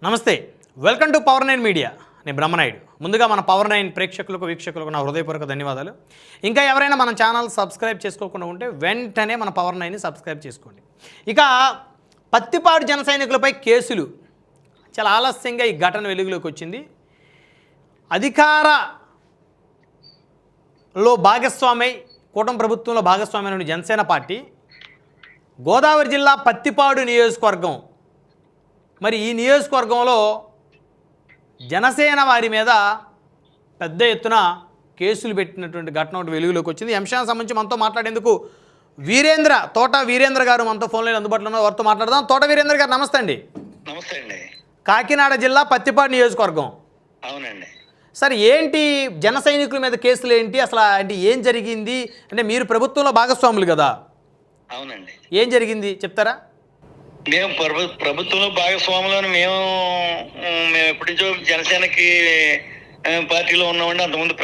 నమస్తే, welcome to power 9 media. నేను బ్రహ్మనాయుడు. ముందుగా మన పవర్ 9 ప్రేక్షకులకు వీక్షకులకు నా హృదయపూర్వక ధన్యవాదాలు. ఇంకా ఎవరైనా మన ఛానల్ సబ్స్క్రైబ్ చేసుకోకుండా ఉంటే వెంటనే మన పవర్ 9ని సబ్స్క్రైబ్ చేసుకోండి. ఇక పత్తిపాడు జన సైనికులపై కేసులు చాలా ఆలస్యంగా ఈ ఘటన వెలుగులోకి వచ్చింది. అధికారలో భాగస్వామై కూటమి ప్రభుత్వంలో భాగస్వామైన జనసేన పార్టీ గోదావరి జిల్లా పత్తిపాడు నియోజకవర్గం, మరి ఈ నియోజకవర్గంలో జనసేన వారి మీద పెద్ద ఎత్తున కేసులు పెట్టినటువంటి ఘటన ఒకటి వెలుగులోకి వచ్చింది. ఈ అంశానికి సంబంధించి మనతో మాట్లాడేందుకు తోట వీరేంద్ర గారు మనతో ఫోన్లో అందుబాటులో ఉన్న వారితో మాట్లాడదాం. తోట వీరేంద్ర గారు నమస్తే అండి. నమస్తే అండి. కాకినాడ జిల్లా పత్తిపాడు నియోజకవర్గం. అవునండి. సార్, ఏంటి జన సైనికుల మీద కేసులు ఏంటి, అసలు అంటే ఏం జరిగింది? అంటే మీరు ప్రభుత్వంలో భాగస్వాములు కదా. అవునండి. ఏం జరిగింది చెప్తారా? మేము ప్రభుత్వంలో భాగస్వాములను మేము ఎప్పటి నుంచో జనసేనకి పార్టీలో ఉన్నామండి. అంతకుముందు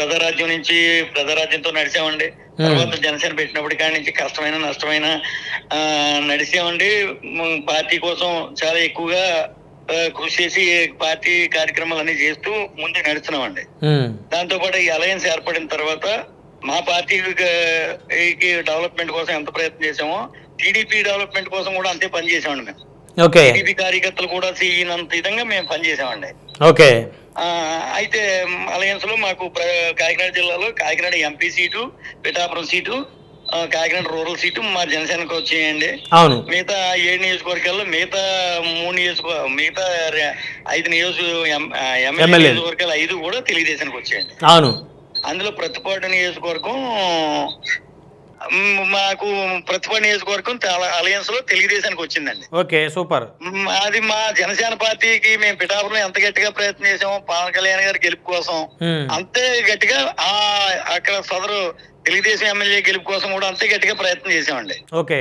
ప్రజారాజ్యంతో నడిచామండి. తర్వాత జనసేన పెట్టినప్పటి కాడి నుంచి కష్టమైన నష్టమైన నడిచామండి. పార్టీ కోసం చాలా ఎక్కువగా కృషి చేసి పార్టీ కార్యక్రమాలన్నీ చేస్తూ ముందుకు నడుస్తున్నామండి. దాంతో పాటు ఈ అలయన్స్ ఏర్పడిన తర్వాత మా పార్టీకి డెవలప్మెంట్ కోసం ఎంత ప్రయత్నం చేసామో టీడీపీ డెవలప్మెంట్ కోసం కూడా అంతే పని చేసామండి. మేము టీడీపీ కార్యకర్తలు కూడా చేయనంత విధంగా మేము పనిచేసామండి. అయితే అలయన్స్ లో మాకు కాకినాడ జిల్లాలో Kakinada MP seat, Pithapuram seat, Kakinada rural seat మా జనసేనకు వచ్చేయండి. మిగతా 7 నియోజకవర్గాల్లో మిగతా 5 నియోజకవర్గాలు 5 కూడా తెలుగుదేశానికి వచ్చేయండి. అందులో ప్రతిపాడు నియోజకవర్గం మాకు అలయన్స్ లో తెలుగుదేశానికి వచ్చిందండి. Okay, super. అది మా జనసేన పార్టీకి మేము పిఠాపురం ఎంత గట్టిగా ప్రయత్నం చేసామో పవన్ కళ్యాణ్ గారి గెలుపు కోసం అంతే గట్టిగా అక్కడ సదరు తెలుగుదేశం ఎమ్మెల్యే గెలుపు కోసం కూడా అంతే గట్టిగా ప్రయత్నం చేసామండి. ఓకే,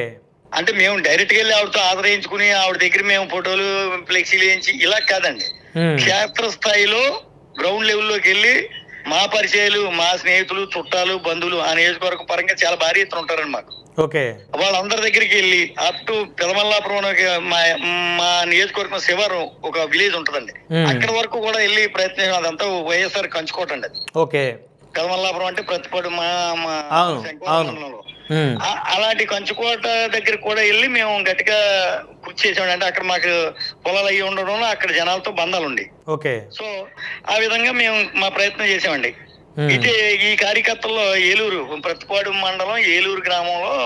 అంటే మేము డైరెక్ట్ గా వెళ్ళి ఆవిడతో ఆదరించుకుని ఆవిడ దగ్గర మేము ఫోటోలు ఫ్లెక్సీలు వేయించి ఇలా కాదండి. క్షేత్ర స్థాయిలో గ్రౌండ్ లెవెల్లోకి వెళ్ళి మా పరిచయాలు, మా స్నేహితులు, చుట్టాలు, బంధువులు ఆ నియోజకవర్గం పరంగా చాలా భారీ ఎత్తున ఉంటారండి మాకు. వాళ్ళందరి దగ్గరికి వెళ్ళి అప్ టు పెదమల్లాపురం మా నియోజకవర్గం శివారు ఒక విలేజ్ ఉంటదండి, అక్కడ వరకు కూడా వెళ్ళి ప్రయత్నం. అదంతా వైఎస్ఆర్ కంచుకోటండి. అది పెదమల్లాపురం అంటే ప్రతిపాడు మా మండలంలో. అలాంటి కంచుకోట దగ్గర కూడా వెళ్ళి మేము గట్టిగా కృషి చేసామండి. అంటే అక్కడ మాకు పొలాలు అయ్యి ఉండడంలో అక్కడ జనాలతో బంధాలు ఉండి, సో ఆ విధంగా మేము మా ప్రయత్నం చేసామండి. అయితే ఈ కార్యకర్తల్లో ఏలూరు ప్రతిపాడు మండలం ఏలూరు గ్రామంలో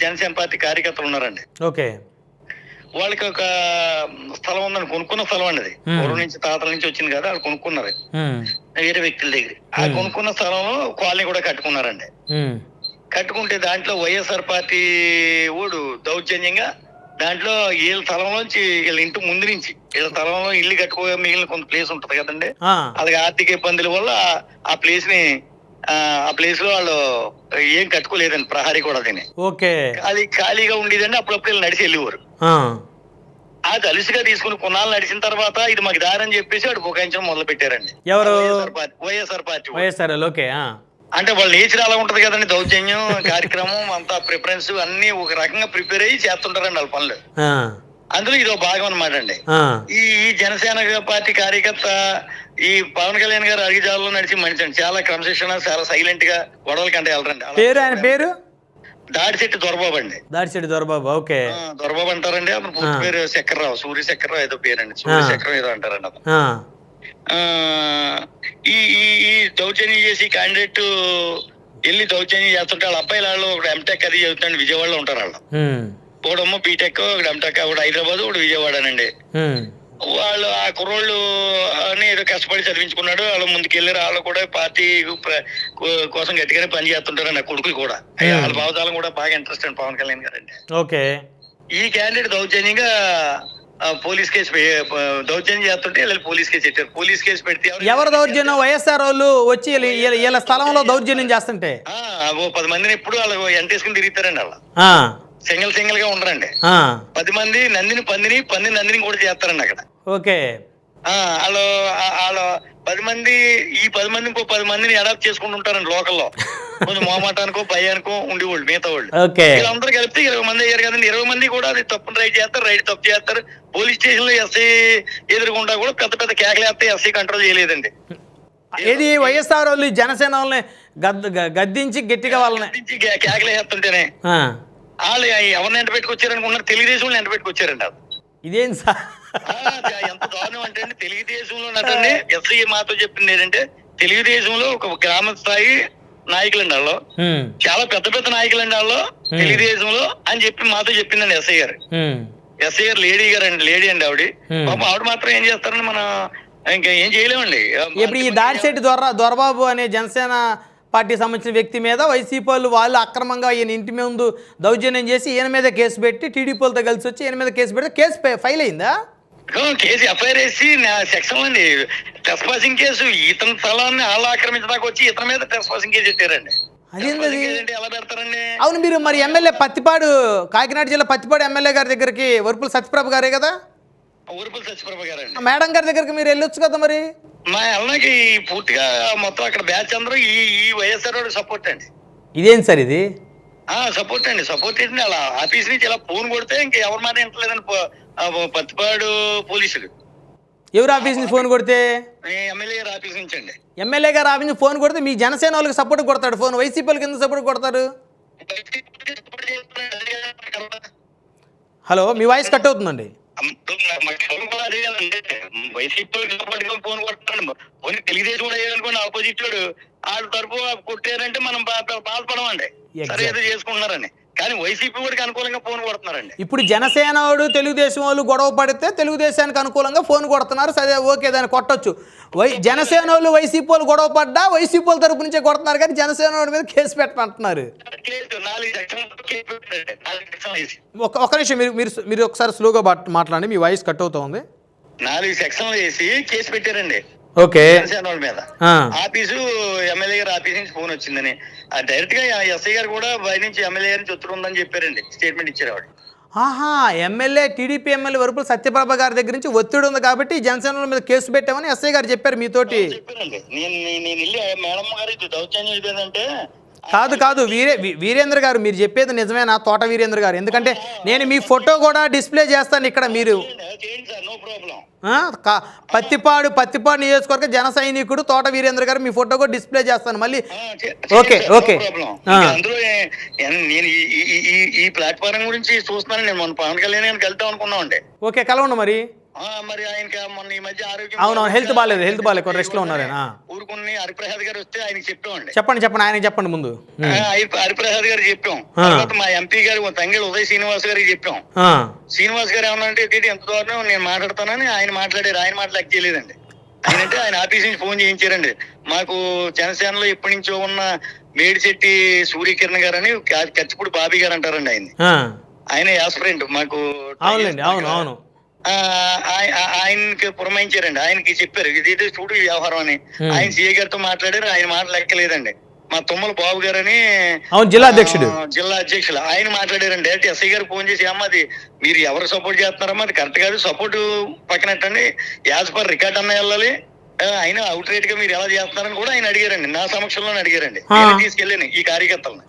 జనసేన పార్టీ కార్యకర్తలు ఉన్నారండి. వాళ్ళకి ఒక స్థలం ఉందని కొనుక్కున్న స్థలం అండి. అది ఊరు నుంచి తాతల నుంచి వచ్చింది కదా, అది కొనుక్కున్నారు వేరే వ్యక్తుల దగ్గర. ఆ కొనుక్కున్న స్థలంలో కాలనీ కూడా కట్టుకున్నారండి. కట్టుకుంటే దాంట్లో వైఎస్ఆర్ పార్టీ ఊడు దౌర్జన్యంగా దాంట్లో వీళ్ళ స్థలంలోంచి వీళ్ళ ఇంటి ముందు నుంచి వీళ్ళ స్థలంలో ఇల్లు కట్టుకోగా మిగిలిన కొంత ప్లేస్ ఉంటది కదండి, అది ఆర్థిక ఇబ్బందుల వల్ల ఆ ప్లేస్ లో వాళ్ళు ఏం కట్టుకోలేదండి. ప్రహారీ కూడా అది ఖాళీగా ఉండేదండి. అప్పుడప్పుడు నడిచి వెళ్ళేవారు. అది అలుసుగా తీసుకుని కొన్నాళ్ళు నడిచిన తర్వాత ఇది మాకు దారని చెప్పేసి వాడు బుకాయించడం మొదలు పెట్టారండి. వైఎస్ఆర్ పార్టీ. అంటే వాళ్ళ నేచర్ అలా ఉంటది కదండి, దౌర్జన్యం కార్యక్రమం అంతా ప్రిఫరెన్స్ అన్ని ఒక రకంగా ప్రిపేర్ అయ్యి చేస్తుంటారండి వాళ్ళ పనులు. అందులో ఇది ఒక భాగం అన్నమాట అండి. ఈ జనసేన పార్టీ కార్యకర్త ఈ పవన్ కళ్యాణ్ గారు అడిగిజాలలో నడిచి మనిషి అండి. చాలా క్రమశిక్షణ, చాలా సైలెంట్ గా గొడవల కంటే వెళ్ళరండి. పేరు దాడిశెట్టి దొరబాబు అండి. దొరబాబు అంటారండి. అతను పూర్తి పేరు శంకర్రావు, సూర్య శంకర్రావు ఏదో పేరండి, సూర్య శంకర్రావు ఏదో అంటారండి. అతను ఈ దౌర్జన్యం చేసి క్యాండిడేట్ వెళ్ళి దౌర్జన్యం చేస్తుంటే వాళ్ళ అబ్బాయిల వాళ్ళు ఒక ఎంటెక్ అది చదువుతాండి, విజయవాడలో ఉంటారు వాళ్ళు. ఒకడమ్మో బీటెక్, ఒకటి ఎంటెక్, ఒకటి హైదరాబాద్, ఒకటి విజయవాడనండి. వాళ్ళు ఆ కుర్రోళ్ళు అని ఏదో కష్టపడి చదివించుకున్నాడు. వాళ్ళు ముందుకెళ్ళారు. వాళ్ళు కూడా పార్టీ కోసం గట్టిగానే పని చేస్తుంటారండి. ఆ కొడుకులు కూడా వాళ్ళ భావజాలం కూడా బాగా ఇంట్రెస్ట్ అండి పవన్ కళ్యాణ్ గారు అండి. ఈ క్యాండిడేట్ దౌర్జన్యంగా పోలీస్ కేసు దౌర్జన్యం చేస్తుంటే పోలీస్ కేసు పెట్టారు. పోలీస్ కేసు పెడితే ఎవరు దౌర్జన్యం? వైఎస్ఆర్ వాళ్ళు వచ్చి వీళ్ళ స్థలంలో దౌర్జన్యం చేస్తుంటే 10 మందిని ఎప్పుడు వాళ్ళు ఎంటేసుకుని తిరుగుతారండి. వాళ్ళు సింగిల్ గా ఉండరండి. 10 మంది నందిని పందిని, పంది నందిని కూడా చేస్తారండి అక్కడ. వాళ్ళు వాళ్ళు 10 మంది, ఈ 10 మంది ఇంకో 10 మందిని అడాప్ట్ చేసుకుంటూ ఉంటారండి లోకల్లో. కొంచెం మోమాటానికో భయానికో ఉండేవాళ్ళు మిగతా వాళ్ళు. వీళ్ళందరూ కలిపితే 20 మంది అయ్యారు కదండి. 20 మంది కూడా అది తప్పును రైట్ చేస్తారు, రైట్ తప్పు చేస్తారు. పోలీస్ స్టేషన్ లో ఎస్ఐ ఎదురుకుండా కూడా పెద్ద పెద్ద కేకలేస్తే ఎస్ఐ కంట్రోల్ చేయలేదండి. ఏది వైఎస్ఆర్ వాళ్ళు జనసేన వాళ్ళని గద్దించి గట్టిగా వాళ్ళని కేకలేస్తుంటేనే వాళ్ళు ఎవరిని ఎంట పెట్టుకొచ్చారనుకున్నారు, తెలుగుదేశం వాళ్ళు ఎంట పెట్టుకొచ్చారండి. ఇదేం సార్ ఎంత దారుణం అంటే అండి, తెలుగుదేశంలో నటండి ఎస్ఐ మాతో చెప్పింది ఏంటంటే, తెలుగుదేశంలో ఒక గ్రామ స్థాయి నాయకులండి వాళ్ళు, చాలా పెద్ద పెద్ద నాయకులండి వాళ్ళు తెలుగుదేశంలో అని చెప్పి మాతో చెప్పిందండి ఎస్ఐ గారు. ఎస్ఐ గారు లేడీ అండి ఆవిడ. పాపం ఆవిడ మాత్రం ఏం చేస్తారండి, మనం ఇంకా ఏం చేయలేమండి. ఇప్పుడు ఈ దాడిశెట్టి దొరబాబు అనే జనసేన పార్టీ సంబంధించిన వ్యక్తి మీద వైసీపీ వాళ్ళు అక్రమంగా ఈయన ఇంటి ముందు దౌర్జన్యం చేసి ఈయన మీద కేసు పెట్టి టీడీపీ వాళ్ళతో కలిసి వచ్చి ఈయన మీద కేసు పెడితే కేసు ఫైల్ అయిందా? కేసు ఎఫ్ఐఆర్ వేసి సెక్షన్ అండి ట్రెస్పాసింగ్ కేసు. ఇతని స్థలాన్ని వాళ్ళు ఆక్రమించడానికి వచ్చి ఇతని మీద ట్రెస్పాసింగ్ కేసు పెట్టారండి. ఎలా పెడతారండి? అవును, మీరు మరి ఎమ్మెల్యే పత్తిపాడు, కాకినాడ జిల్లా పత్తిపాడు ఎమ్మెల్యే గారి దగ్గరికి వరుపుల సత్యప్రభ గారే కదా? ఊరుపుల సత్యప్రభ గారండి. మేడం గారి దగ్గరికి మీరు వెళ్ళొచ్చు కదా మరి. మా అన్నకి పూర్తిగా మొత్తం అక్కడ బ్యాచ్ అందరూ ఈ వైఎస్ఆర్ సపోర్ట్ అండి. ఇదేం సార్ ఇది? సపోర్ట్ అండి, సపోర్ట్ ఏంటి, అలా ఆఫీస్ నుంచి ఇలా ఫోన్ కొడితే ఇంకా ఎవరి మాట వింటలేదండి పత్తిపాడు పోలీసులు. ఎవరు ఆఫీస్ నుంచి ఫోన్ కొడితే? ఎమ్మెల్యే గారి ఆఫీస్ నుంచి అండి. ఎమ్మెల్యే గారు ఆఫీస్ నుంచి ఫోన్ కొడితే మీ జనసేన వాళ్ళకి సపోర్ట్ కొడతాడు ఫోన్, వైసీపీ వాళ్ళకి ఎందుకు సపోర్ట్ కొడతారు? హలో, మీ వాయిస్ కట్ అవుతుందండి. వైసీపీ ఫోన్ కొడతాడు, తెలుగుదేశం కూడా వేయాలనుకోండి ఆపోజిట్ వాడు వాళ్ళ తరపు కొట్టారంటే మనం బాధపడమండి, సరే ఏదో చేసుకుంటున్నారని. కానీ వైసీపీ వాడికి అనుకూలంగా ఫోన్ కొడుతున్నారండి. ఇప్పుడు జనసేన వాడు తెలుగుదేశం వాళ్ళు గొడవ పడితే తెలుగుదేశానికి అనుకూలంగా ఫోన్ కొడుతున్నారు, సరే ఓకే దాన్ని కొట్టొచ్చు. జనసేన వాళ్ళు వైసీపీ వాళ్ళు గొడవ పడ్డా వైసీపీ వాళ్ళ తరపు నుంచే కొడుతున్నారు, కానీ జనసేన వాడి మీద కేసు పెట్టమంటున్నారు. ఒక నిమిషం మీరు ఒకసారి స్లోగా మాట్లాడండి, మీ వాయిస్ కట్ అవుతుంది. 4 సెక్షన్లు వేసి కేసు పెట్టారండి. ఓకే, జనసేన వాళ్ళ మీద. ఆఫీసు ఎమ్మెల్యే గారు ఆఫీస్ నుంచి ఫోన్ వచ్చిందని డైరెక్ట్ గా ఎస్ఐ గారు కూడా బయట నుంచి ఎమ్మెల్యే గారి నుంచి ఒత్తిడి ఉందని చెప్పారండి, స్టేట్మెంట్ ఇచ్చారు ఆవిడ. MLA TDP MLA Varupula Satyaprabha గారి దగ్గర నుంచి ఒత్తిడి ఉంది కాబట్టి జనసేన మీద కేసు పెట్టామని ఎస్ఐ గారు చెప్పారు మీతోటి. చెప్పారండి. నేను వెళ్ళి మేడం గారు దౌర్జన్యం ఇదేంటంటే, కాదు వీరేంద్ర గారు, మీరు చెప్పేది నిజమేనా? తోట వీరేంద్ర గారు, ఎందుకంటే నేను మీ ఫోటో కూడా డిస్ప్లే చేస్తాను ఇక్కడ. మీరు పత్తిపాడు నియోజకవర్గ జన సైనికుడు తోట వీరేంద్ర గారు, మీ ఫోటో కూడా డిస్ప్లే చేస్తాను మళ్ళీ. ఓకే అందులో నేను ఈ ప్లాట్ఫారం గురించి చూస్తున్నాను. నేను మొన్న పవన్ కళ్యాణ్ గారికి వెళ్తాం అనుకున్నాం అండి. ఓకే, కలవండి మరి. మరి ఆయనకి మొన్న ఈ మధ్య ఆరోగ్యం అవును, హెల్త్ బాగాలేదు, రెస్ట్ లో ఉన్నారు. ఊరుకుని హరిప్రసాద్ గారు వస్తే ఆయనకి చెప్పామండి. చెప్పండి ఆయనకి చెప్పండి ముందు. హరిప్రసాద్ గారు చెప్పాం, మా ఎంపీ గారు తంగేడు ఉదయ్ శ్రీనివాస్ గారికి చెప్పాం. శ్రీనివాస్ గారు ఏమన్నా అంటే ఎంత దూరం నేను మాట్లాడతానని ఆయన మాట్లాడారు. ఆయన మాట్లాడక చేయలేదండి. ఆయనంటే ఆయన ఆఫీస్ నుంచి ఫోన్ చేయించారండి. మాకు జనసేనలో ఎప్పటి నుంచో ఉన్న మేడిశెట్టి సూర్యకిరణ్ గారు అని కచ్చిపూడి బాబీ గారు అంటారండి. ఆయన యాస్పిరెంట్ మాకు. అవును, ఆయనకి పురమాయించారండి. ఆయనకి చెప్పారు ఇదైతే చూడు వ్యవహారం అని. ఆయన సీఏ గారితో మాట్లాడారు, ఆయన మాట లెక్కలేదండి. మా తుమ్మల బాబు గారని జిల్లా అధ్యక్షులు ఆయన మాట్లాడారండి. డైరెక్ట్ ఎస్ఐ గారు ఫోన్ చేసి, అమ్మ అది మీరు ఎవరు సపోర్ట్ చేస్తున్నారమ్మా, అది కరెక్ట్ కాదు, సపోర్ట్ పక్కనట్టండి, యాజ్ పర్ రికార్డ్ అన్న వెళ్ళాలి, ఆయన అవుట్ రైట్ గా మీరు ఎలా చేస్తున్నారని కూడా ఆయన అడిగారండి. నా సమక్షంలోనే అడిగారండి. తీసుకెళ్ళాను ఈ కార్యకర్తలను.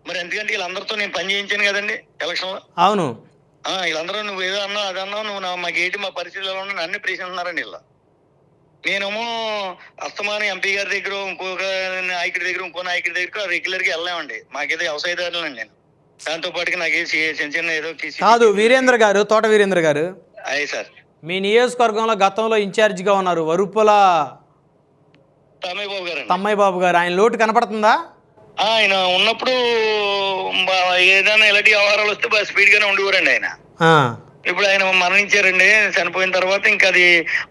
మరి ఎందుకంటే వీళ్ళందరితో నేను పని చేయించాను కదండి ఎలక్షన్ లో. అవును, వీళ్ళందరూ నువ్వు ఏదో అన్నావు అది అన్నావు, నువ్వు మా పరిస్థితుల్లో ఉన్న అన్ని ప్రశ్నిస్తున్నారండి ఇలా. నేనేమో అస్తమానం ఎంపీ గారి దగ్గర ఇంకొక నాయకుడి దగ్గర రెగ్యులర్ గా వెళ్ళామండి. మాకేదో వ్యవసాయదారులండి నేను. దాంతో పాటుగా నాకు చిన్న ఏదో కాదు. వీరేంద్ర గారు, తోట వీరేంద్ర గారు, అయ్యి సార్, మీ నియోజకవర్గంలో గతంలో ఇన్ఛార్జ్ గా ఉన్నారు వరుపుల తమ్మయ్య బాబు గారు. ఆయన లోటు కనపడుతుందా? ఆయన ఉన్నప్పుడు ఏదైనా ఇలాంటి వ్యవహారాలు వస్తే బాగా స్పీడ్ గానే ఉండేవారండి ఆయన. ఇప్పుడు ఆయన మరణించారండి. చనిపోయిన తర్వాత ఇంకా అది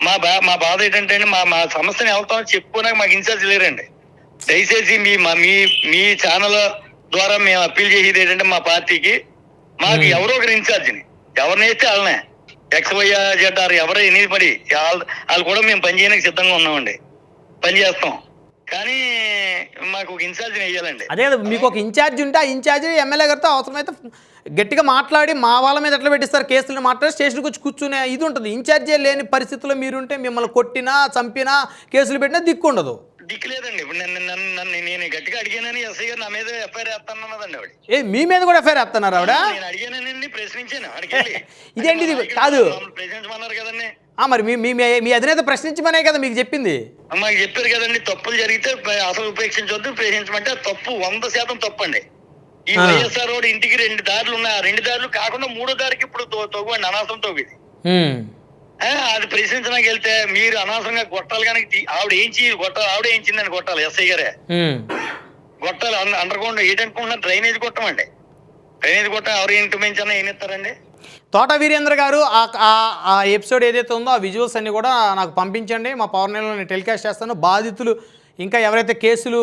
మా బాధ ఏంటంటే మా సమస్యను వెళ్తామని చెప్పుకోడానికి మాకు ఇన్ఛార్జ్ లేరండి. దయచేసి మీ ఛానల్ ద్వారా మేము అప్పీల్ చేసేది ఏంటంటే, మా పార్టీకి మాకు ఎవరో ఒకరు ఇన్ఛార్జిని, ఎవరిని వేస్తే వాళ్ళనే XYZ ఎవరో ఎన్ని పడి వాళ్ళు కూడా మేము పని చేయడానికి సిద్ధంగా ఉన్నామండి, పని చేస్తాం. కానీ మాకు ఒక ఇన్ఛార్జిని వేయాలండి. అదే మీకు ఒక ఇన్ఛార్జ్ ఉంటే ఆ ఇన్ఛార్జ్ ఎమ్మెల్యే గారితో అవసరమైతే గట్టిగా మాట్లాడి మా వాళ్ళ మీద ఎట్లా పెట్టిస్తారు కేసులు మాట్లాడి స్టేషన్కి వచ్చి కూర్చునే ఇది ఉంటుంది. ఇన్ఛార్జే లేని పరిస్థితుల్లో మీరుంటే మిమ్మల్ని కొట్టినా చంపినా కేసులు పెట్టినా దిక్కు ఉండదు. దిక్కు లేదండి. ఇప్పుడు నేను గట్టిగా అడిగానని ఎస్ఐ గారు నా మీద ఎఫ్ఐఆర్ వేస్తానన్నదండి ఆవిడ. మీ మీద కూడా ఎఫ్ఐఆర్ వేస్తున్నారు ఆవిడ? నేను అడిగానండి, ప్రశ్నించాను అడిగి. ఇదేంటి ఇది కాదు ప్రశ్నించమన్నారు కదండి. మరి మీ అధినేత ప్రశ్నించమనే కదా మీకు చెప్పింది. మాకు చెప్పారు కదండి, తప్పులు జరిగితే అసలు ఉపేక్షించవద్దు, ప్రశ్నించమంటే తప్పు 100% తప్పండి. ఈ వైఎస్ఆర్ రోడ్ ఇంటికి 2 దారులు ఉన్నాయి. ఆ 2 దారులు కాకుండా 3వ దారికి ఇప్పుడు తొగండి, అనవసరం తొగిది. అది ప్రశ్నించడానికి వెళ్తే మీరు అనవసరంగా గొట్టాలు కనుక ఆవిడ ఏంచిందని కొట్టాలి ఎస్ఐ గారే. గొట్టాలి అండర్ గ్రౌండ్ ఏంటనుకుంటున్నారు, డ్రైనేజ్ కొట్టమండి. డ్రైనేజ్ కొట్ట ఎవరు ఇంటి పెంచన్నా ఏం ఇస్తారండి. తోట వీరేంద్ర గారు ఆ ఎపిసోడ్ ఏదైతే ఉందో ఆ విజువల్స్ అన్ని కూడా నాకు పంపించండి. మా పవర్ నైన్లో నేను టెలికాస్ట్ చేస్తాను. బాధితులు ఇంకా ఎవరైతే కేసులు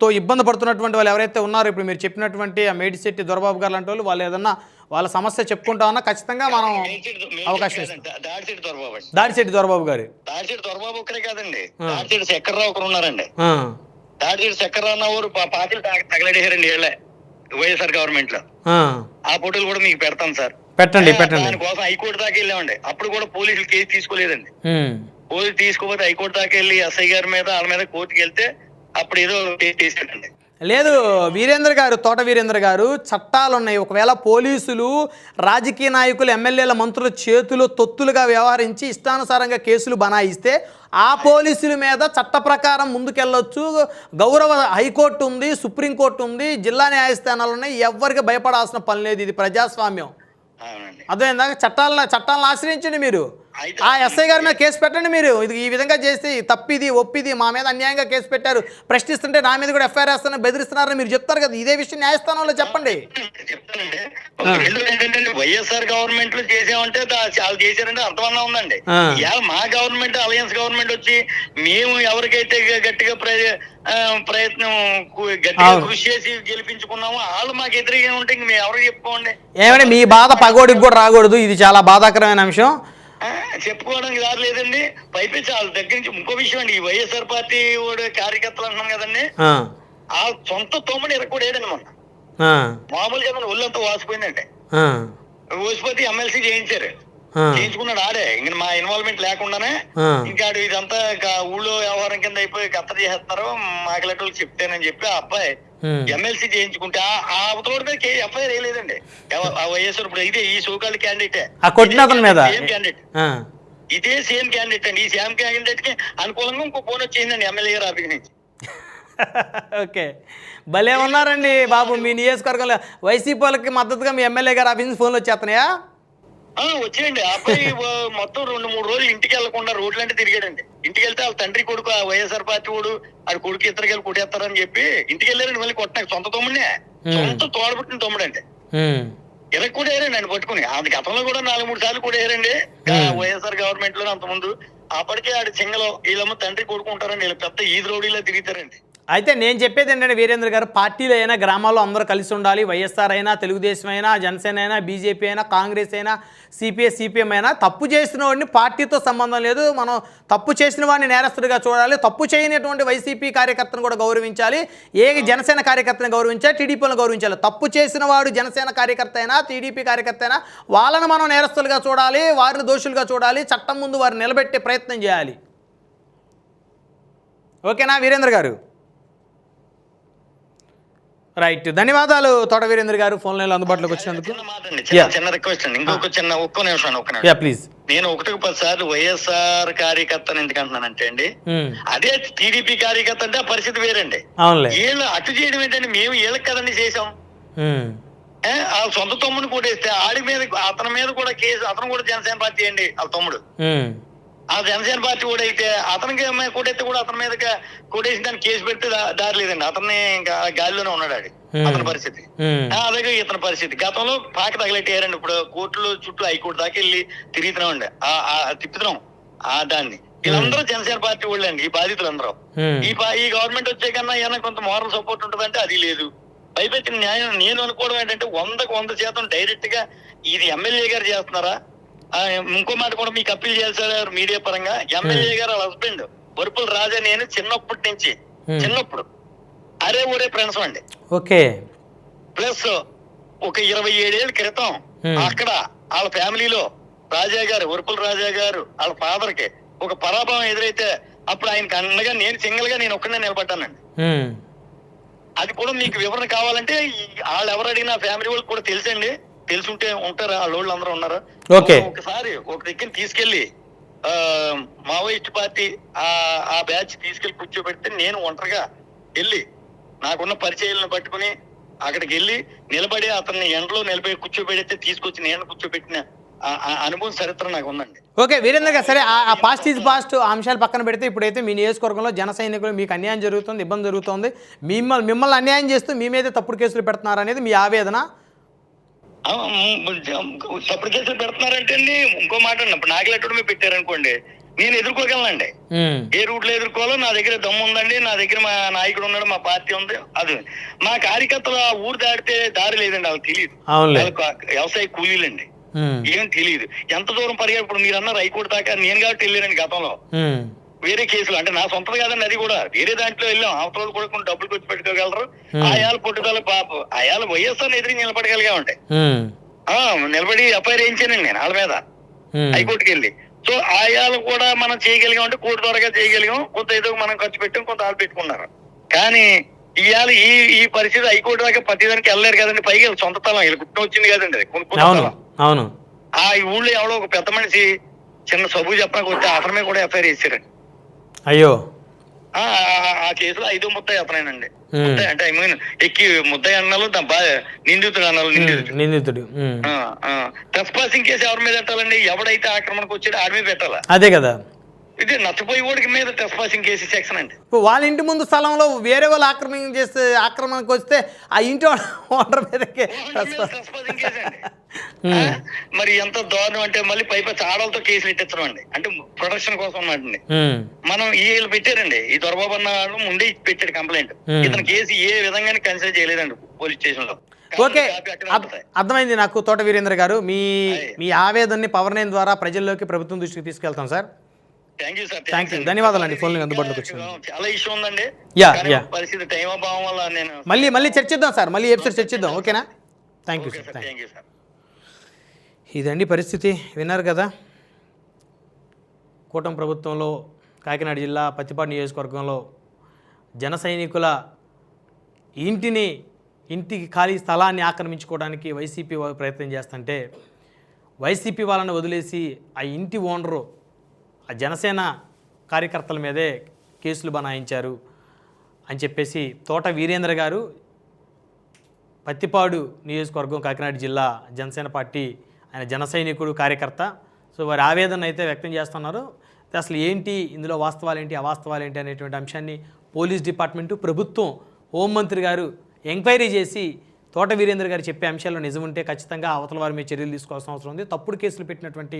తో ఇబ్బంది పడుతున్నటువంటి వాళ్ళు ఎవరైతే ఉన్నారో ఇప్పుడు మీరు చెప్పినటువంటి ఆ మేడిశెట్టి దొరబాబు గారు లాంటి వాళ్ళు ఏదన్నా వాళ్ళ సమస్య చెప్పుకుంటామన్నా ఖచ్చితంగా మనం అవకాశం ఇస్తాం. దాడిశెట్టి దొరబాబు గారు, దాడిశెట్టి దొరబాబు ఒక్కరే కాదండి, దాడిశెట్టి శక్కర్రావు ఒకరు ఉన్నారండి. దాడిశెట్టి శక్కర్రావు ఊరు పార్టీలు తగలడేశారండి వీళ్ళే వైఎస్ఆర్ గవర్నమెంట్ లో. ఆ ఫోటోలు కూడా మీకు పెడతాను సార్, పెట్టండి. దానికోసం హైకోర్టు దాకా వెళ్ళామండి. అప్పుడు కూడా పోలీసులు కేసు తీసుకోలేదండి. పోలీసులు తీసుకోపోతే హైకోర్టు దాకా వెళ్ళి ఎస్ఐ గారి మీద వాళ్ళ మీద కోర్టుకి వెళ్తే అప్పుడు ఏదో చేసేటండి. లేదు వీరేంద్ర గారు, తోట వీరేంద్ర గారు, చట్టాలు ఉన్నాయి. ఒకవేళ పోలీసులు రాజకీయ నాయకులు ఎమ్మెల్యేల మంత్రుల చేతులు తొత్తులుగా వ్యవహరించి ఇష్టానుసారంగా కేసులు బనాయిస్తే ఆ పోలీసుల మీద చట్ట ప్రకారం ముందుకెళ్ళొచ్చు. గౌరవ హైకోర్టు ఉంది, సుప్రీంకోర్టు ఉంది, జిల్లా న్యాయస్థానాలు ఉన్నాయి. ఎవరికి భయపడాల్సిన పని లేదు. ఇది ప్రజాస్వామ్యం. అదేందా చట్టాలను ఆశ్రయించండి. మీరు ఆ ఎస్ఐ గారి మీద కేసు పెట్టండి. మీరు ఇది ఈ విధంగా చేసి తప్పిది ఒప్పిది మా మీద అన్యాయంగా కేసు పెట్టారు, ప్రశ్నిస్తుంటే నా మీద కూడా ఎఫ్ఐఆర్ వేస్తారని బెదిరిస్తున్నారని మీరు చెప్తారు కదా. ఇదే విషయం న్యాయస్థానంలో చెప్పండి. వైఎస్ఆర్ గవర్నమెంట్ లో చేసామంటే చాలా చేశారంటే అర్థమన్నా ఉందండి. మా గవర్నమెంట్ అలయన్స్ గవర్నమెంట్ వచ్చి మేము ఎవరికైతే గట్టిగా ప్రయత్నం గట్టిగా కృషి చేసి గెలిపించుకున్నామో వాళ్ళు మాకు ఎదురుగా ఉంటే మేము ఎవరికి చెప్పుకోండి. ఏమంటే మీ బాధ పగోడికి కూడా రాకూడదు. ఇది చాలా బాధాకరమైన అంశం. చెప్పుకోవడానికి రాదు లేదండి. పైపించి వాళ్ళ దగ్గర నుంచి ఇంకో విషయం అండి, ఈ వైఎస్ఆర్ పార్టీ కార్యకర్తలు అంటున్నాం కదండి, ఆ సొంత తోమని ఎరగకూడేదండి. మొన్న మామూలుగా మన ఒళ్ళంతా వాసిపోయిందండి. వాసిపోతే ఎమ్మెల్సీ చేయించారు, చేయించుకున్నాడు ఆడే. ఇంకా మా ఇన్వాల్వ్మెంట్ లేకుండానే ఇంకా ఇదంతా ఊళ్ళో వ్యవహారం కింద అయిపోయి కత్త చేసేస్తున్నారు మాకలెటోళ్ళు చెప్తేనని చెప్పి ఆ అబ్బాయి ఎమ్మెల్సీ చేయించుకుంటే ఆ అవతల మీద ఎఫ్ఐఆర్ వేయలేదండి. వైఎస్ఆర్ ఇప్పుడు ఇదే ఈ సోకాల్ క్యాండిడేట్ సేమ్ క్యాండిడేట్, ఇదే సేమ్ క్యాండిడేట్ అండి. ఈ సేమ్ క్యాండిడేట్ కి అనుకూలంగా ఇంకో ఫోన్ వచ్చేసిందండి ఎమ్మెల్యే గారు ఆఫీస్ నుంచి. ఓకే, భలే ఉన్నారండి బాబు. మీ నియోజకవర్గంలో వైసీపీ వాళ్ళకి మద్దతుగా మీ ఎమ్మెల్యే గారు ఆఫీస్ నుంచి ఫోన్లు వచ్చేస్తున్నాయా? వచ్చేయండి. ఆ అబ్బాయి మొత్తం 2-3 రోజులు ఇంటికి వెళ్లకుండా రోడ్లు అంటే తిరిగాడండి. ఇంటికి వెళ్తే వాళ్ళ తండ్రి కొడుకు వైఎస్ఆర్ పార్టీ వాడు ఆడి కొడుకు ఇద్దరికి వెళ్ళి కొట్టేస్తారని చెప్పి ఇంటికి వెళ్ళారండి. మళ్ళీ కొట్టినాక సొంత తమ్ముడినే, సొంత తోడబుట్టిన తమ్ముడు అండి. ఇలా కూడా వేరండి ఆయన పట్టుకుని. అది గతంలో కూడా 4-3 సార్లు కూడా వేరండి వైఎస్ఆర్ గవర్నమెంట్ లో. అంతకుముందు అప్పటికే ఆడి సింగలో వీళ్ళమ్మ తండ్రి కొడుకుంటారండి. వీళ్ళు పెద్ద ఈద్ రౌడీలా తిరుగుతారండి. అయితే నేను చెప్పేది ఏంటంటే వీరేంద్ర గారు, పార్టీలు అయినా గ్రామాల్లో అందరూ కలిసి ఉండాలి. వైఎస్ఆర్ అయినా, తెలుగుదేశం అయినా, జనసేన అయినా, బీజేపీ అయినా, కాంగ్రెస్ అయినా, సిపిఎం అయినా తప్పు చేసిన వాడిని పార్టీతో సంబంధం లేదు. మనం తప్పు చేసిన వాడిని నేరస్తుడిగా చూడాలి. తప్పు చేయనటువంటి వైసీపీ కార్యకర్తను కూడా గౌరవించాలి. ఏ జనసేన కార్యకర్తను గౌరవించాలి, టీడీపీలను గౌరవించాలి. తప్పు చేసిన వాడు జనసేన కార్యకర్త అయినా, టీడీపీ కార్యకర్త అయినా వాళ్ళని మనం నేరస్తులుగా చూడాలి, వారిని దోషులుగా చూడాలి. చట్టం ముందు వారిని నిలబెట్టే ప్రయత్నం చేయాలి. ఓకేనా వీరేంద్ర గారు? రైట్, ధన్యవాదాలు తోట వీరేంద్ర గారు ఫోన్ లైన్ అందుబాటులోకి వచ్చినందుకు. చిన్న రిక్వెస్ట్ అండి, ఒక్క నిమిషం. ప్లీజ్. నేను 1-10 సార్లు వైఎస్ఆర్ కార్యకర్తను ఎందుకు అంటున్నానంటే అండి, అదే టీడీపీ కార్యకర్త అంటే ఆ పరిస్థితి వేరండి. వీళ్ళు అటు చేయడం ఏంటంటే మేము వీళ్ళకి కదండి చేసాం. ఆ సొంత తమ్ముడిని కొట్టేస్తే ఆడి మీద అతని మీద కూడా కేసు, అతను కూడా జనసేన పార్టీ అండి వాళ్ళ తమ్ముడు. ఆ జనసేన పార్టీ కూడా అయితే అతనికి కొట్టేస్తే కూడా అతని మీద కొట్టేసి దాన్ని కేసు పెడితే దారి లేదండి. అతన్ని ఇంకా గాలిలోనే ఉన్నాడు ఆడి. అతని పరిస్థితి అలాగే ఇతని పరిస్థితి. గతంలో పాక తగలెట్టారండి. ఇప్పుడు కోర్టులో చుట్టూ హైకోర్టు దాకా వెళ్ళి తిరుగుతున్నామండి, తిప్పుతున్నాం దాన్ని. వీళ్ళందరూ జనసేన పార్టీ వాళ్ళు అండి ఈ బాధితులందరూ. ఈ గవర్నమెంట్ వచ్చే కన్నా ఏమైనా కొంత మోరల్ సపోర్ట్ ఉంటుందంటే అది లేదు. పైపెచ్చిన న్యాయం నేను అనుకోవడం ఏంటంటే 100% డైరెక్ట్ గా ఇది ఎమ్మెల్యే గారు చేస్తున్నారా. ఇంకో మాట కూడా మీకు అప్పీల్ చేయాలి సార్ మీడియా పరంగా. ఎమ్మెల్యే గారు వాళ్ళ హస్బెండ్ వరుపుల రాజా నేను చిన్నప్పుడు అరే ఊరే ఫ్రెండ్స్ అండి. ఓకే. ప్లస్ ఒక 27 ఏళ్ల క్రితం అక్కడ వాళ్ళ ఫ్యామిలీలో రాజా గారు, ఉరుపుల రాజా గారు వాళ్ళ ఫాదర్ కి ఒక పరాభవం ఎదురైతే అప్పుడు ఆయనకి అండగా నేను సింగిల్ గా నేను ఒక్కడే నిలబడ్డానండి. అది కూడా మీకు వివరణ కావాలంటే వాళ్ళు ఎవరు అడిగినా ఫ్యామిలీ వాళ్ళకి కూడా తెలుసండి. తెలుసుంటే ఉంటారా, వాళ్ళ వాళ్ళు అందరూ ఉన్నారు. ఒకసారి ఒక దగ్గర తీసుకెళ్లి మావోయిస్ట్ పార్టీ ఆ బ్యాచ్ తీసుకెళ్లి కూర్చోబెడితే నేను ఒంటరిగా వెళ్ళి నాకున్న పరిచయాలను పట్టుకుని అక్కడికి వెళ్ళి నిలబడి అతన్ని ఎండలో నిలబడి కూర్చోబెడితే తీసుకొచ్చి నేను కూర్చోబెట్టిన అనుభవం చరిత్ర నాకు ఉందండి. ఓకే వీరేంద్ర గారు, సరే ఆ పాస్ట్ ఈజ్ పాస్ట్ ఆ అంశాలు పక్కన పెడితే ఇప్పుడైతే మీ నియోజకవర్గంలో జన సైనికులు మీకు అన్యాయం జరుగుతుంది, ఇబ్బంది జరుగుతుంది, మిమ్మల్ని అన్యాయం చేస్తూ మీ మీద తప్పుడు కేసులు పెడుతున్నారు అనేది మీ ఆవేదన. తప్పుడు కేసులు పెడుతున్నారంటే అండి ఇంకో మాట ఇప్పుడు నాగలెట్టడమే పెట్టారనుకోండి నేను ఎదుర్కోగలనండి. ఏ రూట్ లో ఎదుర్కోవాలో నా దగ్గర దమ్ము ఉందండి. నా దగ్గర మా నాయకుడు ఉన్నాడు, మా పార్టీ ఉంది. అది మా కార్యకర్తలు ఆ ఊరు దాటితే దారి లేదండి, వాళ్ళకి తెలియదు. వ్యవసాయ కూలీలండి, ఏం తెలియదు. ఎంత దూరం పరిగెడు. ఇప్పుడు మీరు అన్నారు హైకోర్టు దాకా నేను కాబట్టి వెళ్ళానండి గతంలో. వేరే కేసులు అంటే నా సొంతం కాదండి, అది కూడా వేరే దాంట్లో వెళ్ళాం. అవతల కూడా కొన్ని డబ్బులు ఖర్చు పెట్టుకోగలరు. ఆయాల పుట్టుదల పాప ఆయాల వైఎస్ఆర్ ఎదిరి నిలబడగలిగా ఉంటాయి. నిలబడి ఎఫ్ఐఆర్ వేయించానండి నేను వాళ్ళ మీద హైకోర్టుకి వెళ్ళి. సో ఆయాలు కూడా మనం చేయగలిగాం అంటే కోర్టు ద్వారా చేయగలిగాం. కొంత ఏదో మనం ఖర్చు పెట్టాం, కొంత వాళ్ళు పెట్టుకున్నారు. కానీ ఇవాళ ఈ పరిస్థితి హైకోర్టు దాకా ప్రతిదానికి వెళ్ళలేరు కదండి. పైగా సొంత తలం వీళ్ళు గుర్తు వచ్చింది కదండి, అది అవును. ఆ ఊళ్ళో ఎవడో ఒక పెద్ద మనిషి చిన్న సబు చెప్పడానికి వస్తే అతని మీద కూడా ఎఫ్ఐఆర్ వేసారండి. అయ్యో ఆ కేసులో 5వ ముద్దాయి అతనేనండి. అంటే ఐ మీన్ ఎక్కి ముద్దాయి అన్నాలు నిందితుడు అన్నాలు నిందితుడు. ట్రెస్పాసింగ్ కేసు ఎవరి మీద పెట్టాలండి? ఎవడైతే ఆక్రమణకు వచ్చాడో ఆడి మీద పెట్టాలా? అదే కదా. ఇది నచ్చపోయి ఓడికి మీద ట్రెస్పాసింగ్ కేసు సెక్షన్ అండి. వాళ్ళ ఇంటి ముందు స్థలంలో వేరే వాళ్ళు ఆక్రమణకు వస్తే ఆ ఇంటి ఓనర్ మీదకే ట్రెస్పాసింగ్ కేసు అండి. మరి ఎంత దారుణం అంటే మళ్ళీ పైపై ఆడలతో కేసులు ఎట్టించడం అండి. అంటే ప్రొటెక్షన్ కోసం అన్నట్టండి. మనం వీళ్ళు పెట్టారండి, ఈ దొరబాబు అన్న ముందే పెట్టాడు కంప్లైంట్. ఇతను కేసు ఏ విధంగా కన్సిడర్ చేయలేదండి పోలీస్ స్టేషన్ లో. ఓకే అర్థమైంది నాకు. తోట వీరేంద్ర గారు, మీ ఆవేదనని పవర్ 9 ద్వారా ప్రజల్లోకి ప్రభుత్వం దృష్టికి తీసుకెళ్తాం సార్. థ్యాంక్ యూ, ధన్యవాదాలు అండి. ఫోన్ అందుబాటులోకి వచ్చింది. చాలా ఇష్యూ ఉందండి. పరిస్థితి టైం అభావం వల్ల నేను మళ్ళీ చర్చిద్దాం సార్, మళ్ళీ ఎపిసోడ్ చర్చిద్దాం. ఓకేనా? Thank you sir. ఇదండి పరిస్థితి. విన్నారు కదా, కూటమి ప్రభుత్వంలో కాకినాడ జిల్లా పత్తిపాడు నియోజకవర్గంలో జన సైనికుల ఇంటికి ఖాళీ స్థలాన్ని ఆక్రమించుకోవడానికి వైసీపీ ప్రయత్నం చేస్తుంటే వైసీపీ వాళ్ళని వదిలేసి ఆ ఇంటి ఓనరు ఆ జనసేన కార్యకర్తల మీదే కేసులు బనాయించారు అని చెప్పేసి తోట వీరేంద్ర గారు, పత్తిపాడు నియోజకవర్గం కాకినాడ జిల్లా జనసేన పార్టీ ఆయన జన సైనికుడు కార్యకర్త. సో వారి ఆవేదన అయితే వ్యక్తం చేస్తున్నారు. అసలు ఏంటి ఇందులో వాస్తవాలు ఏంటి అవాస్తవాలు ఏంటి అనేటువంటి అంశాన్ని పోలీస్ డిపార్ట్మెంటు, ప్రభుత్వం, హోంమంత్రి గారు ఎంక్వైరీ చేసి తోట వీరేంద్ర గారు చెప్పే అంశాల్లో నిజం ఉంటే ఖచ్చితంగా అవతల వారి మీద చర్యలు తీసుకోవాల్సిన అవసరం ఉంది. తప్పుడు కేసులు పెట్టినటువంటి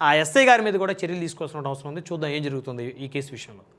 ఆ ఎస్ఐ గారి మీద కూడా చర్యలు తీసుకోవాల్సిన అవసరం ఉంది. చూద్దాం ఏం జరుగుతుంది ఈ కేసు విషయంలో.